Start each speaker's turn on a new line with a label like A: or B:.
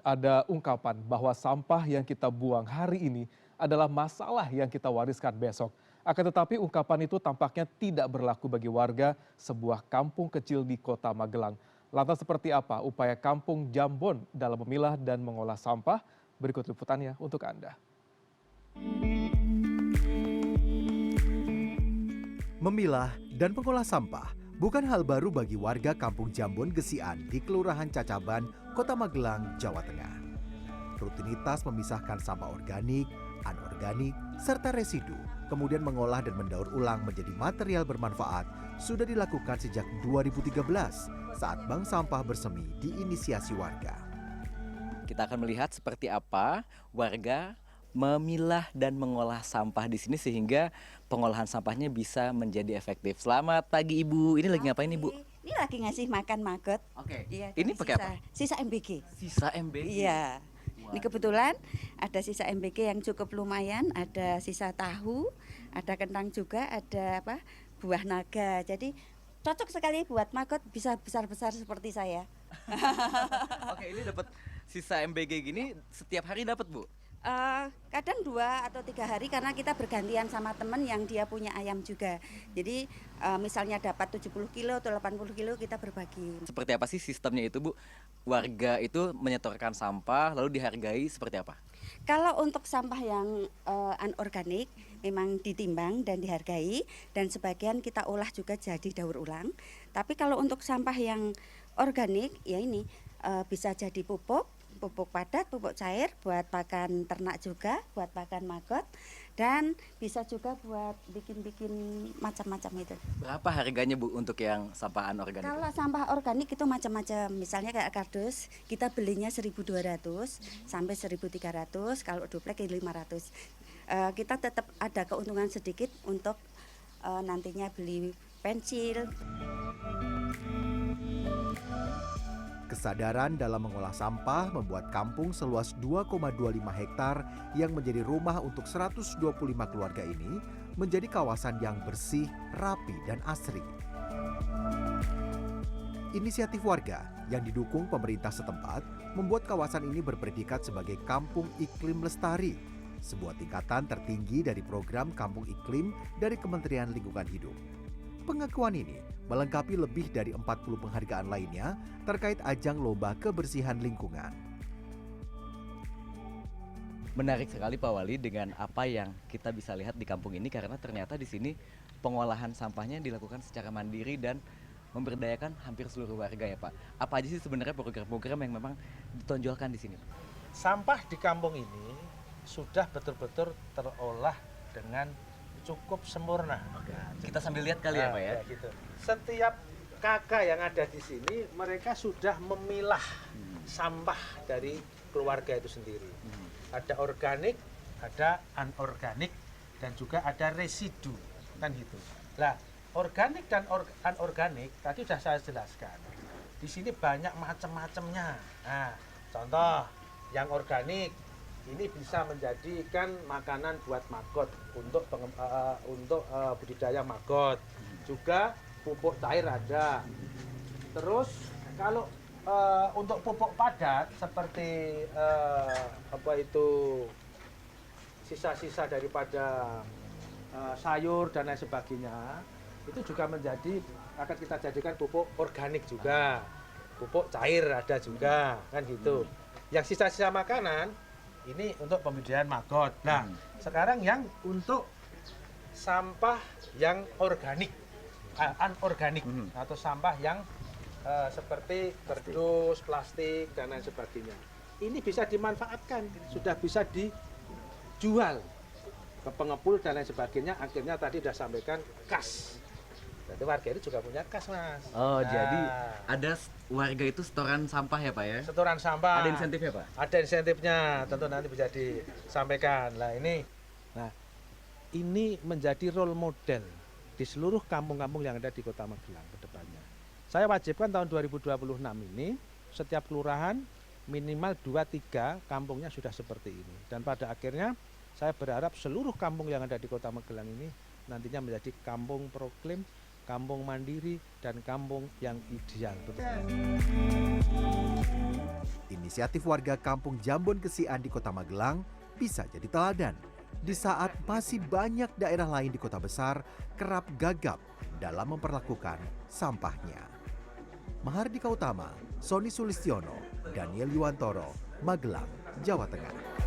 A: Ada ungkapan bahwa sampah yang kita buang hari ini adalah masalah yang kita wariskan besok. Akan tetapi ungkapan itu tampaknya tidak berlaku bagi warga sebuah kampung kecil di kota Magelang. Lantas seperti apa upaya kampung Jambon dalam memilah dan mengolah sampah? Berikut liputannya untuk Anda.
B: Memilah dan mengolah sampah bukan hal baru bagi warga Kampung Jambon Gesian di Kelurahan Cacaban, Kota Magelang, Jawa Tengah. Rutinitas memisahkan sampah organik, anorganik, serta residu, kemudian mengolah dan mendaur ulang menjadi material bermanfaat sudah dilakukan sejak 2013 saat bank sampah bersemi diinisiasi warga.
C: Kita akan melihat seperti apa warga memilah dan mengolah sampah di sini sehingga pengolahan sampahnya bisa menjadi efektif. Selamat pagi Ibu. Ini lagi ngapain Ibu?
D: Ini lagi ngasih makan maggot.
C: Oke.
D: Iya,
C: Ini
D: dari
C: pakai apa?
D: Sisa MBG.
C: Sisa MBG.
D: Iya. Ini kebetulan ada sisa MBG yang cukup lumayan, ada sisa tahu, ada kentang juga, ada buah naga. Jadi cocok sekali buat maggot bisa besar-besar seperti saya.
C: Oke, ini dapat sisa MBG gini setiap hari dapat Bu?
D: Kadang 2 atau 3 hari karena kita bergantian sama teman yang dia punya ayam juga. Jadi misalnya dapat 70 kilo atau 80 kilo kita berbagi.
C: Seperti apa sih sistemnya itu Bu? Warga itu menyetorkan sampah lalu dihargai seperti apa?
D: Kalau untuk sampah yang anorganik memang ditimbang dan dihargai dan sebagian kita olah juga jadi daur ulang. Tapi kalau untuk sampah yang organik ya ini bisa jadi pupuk padat, pupuk cair buat pakan ternak juga, buat pakan maggot dan bisa juga buat bikin-bikin macam-macam itu.
C: Berapa harganya Bu untuk yang sampah anorganik?
D: Kalau sampah organik itu macam-macam. Misalnya kayak kardus, kita belinya 1.200 sampai 1.300, kalau duplek 500. Kita tetap ada keuntungan sedikit untuk nantinya beli pensil.
B: Kesadaran dalam mengolah sampah membuat kampung seluas 2,25 hektar yang menjadi rumah untuk 125 keluarga ini menjadi kawasan yang bersih, rapi, dan asri. Inisiatif warga yang didukung pemerintah setempat membuat kawasan ini berpredikat sebagai Kampung Iklim Lestari, sebuah tingkatan tertinggi dari program Kampung Iklim dari Kementerian Lingkungan Hidup. Pengakuan ini melengkapi lebih dari 40 penghargaan lainnya terkait ajang lomba kebersihan lingkungan.
C: Menarik sekali Pak Wali dengan apa yang kita bisa lihat di kampung ini karena ternyata di sini pengolahan sampahnya dilakukan secara mandiri dan memberdayakan hampir seluruh warga ya Pak. Apa aja sih sebenarnya program-program yang memang ditonjolkan di sini?
E: Sampah di kampung ini sudah betul-betul terolah dengan cukup sempurna.
C: Kita sambil lihat kali ya Pak ya.
E: Gitu. Setiap kakak yang ada di sini mereka sudah memilah sampah dari keluarga itu sendiri. Ada organik, ada anorganik, dan juga ada residu, kan gitu. Nah, organik dan anorganik tadi sudah saya jelaskan. Di sini banyak macam-macamnya. Nah, contoh yang organik ini bisa menjadikan makanan buat maggot untuk budidaya maggot. Juga pupuk cair ada. Terus kalau untuk pupuk padat seperti sisa-sisa daripada sayur dan lain sebagainya itu juga akan kita jadikan pupuk organik juga. Pupuk cair ada juga, kan gitu. Yang sisa-sisa makanan ini untuk pembudidayaan maggot. Nah, sekarang yang untuk sampah yang organik, anorganik, atau sampah yang seperti kardus, plastik, dan lain sebagainya. Ini bisa dimanfaatkan, sudah bisa dijual ke pengepul dan lain sebagainya. Akhirnya tadi sudah sampaikan kas. Jadi warga itu juga punya kas, Mas.
C: Oh, jadi ada warga itu setoran sampah ya Pak ya?
E: Setoran sampah.
C: Ada insentifnya Pak?
E: Ada insentifnya, tentu nanti bisa disampaikan. Ini menjadi role model di seluruh kampung-kampung yang ada di Kota Magelang ke depannya. Saya wajibkan tahun 2026 ini setiap kelurahan minimal 2-3 kampungnya sudah seperti ini. Dan pada akhirnya saya berharap seluruh kampung yang ada di Kota Magelang ini nantinya menjadi kampung proklim kampung mandiri, dan kampung yang ideal.
B: Inisiatif warga Kampung Jambon Gesian di Kota Magelang bisa jadi teladan di saat masih banyak daerah lain di kota besar kerap gagap dalam memperlakukan sampahnya. Mahardika Utama, Sony Sulistiono, Daniel Yuwantoro, Magelang, Jawa Tengah.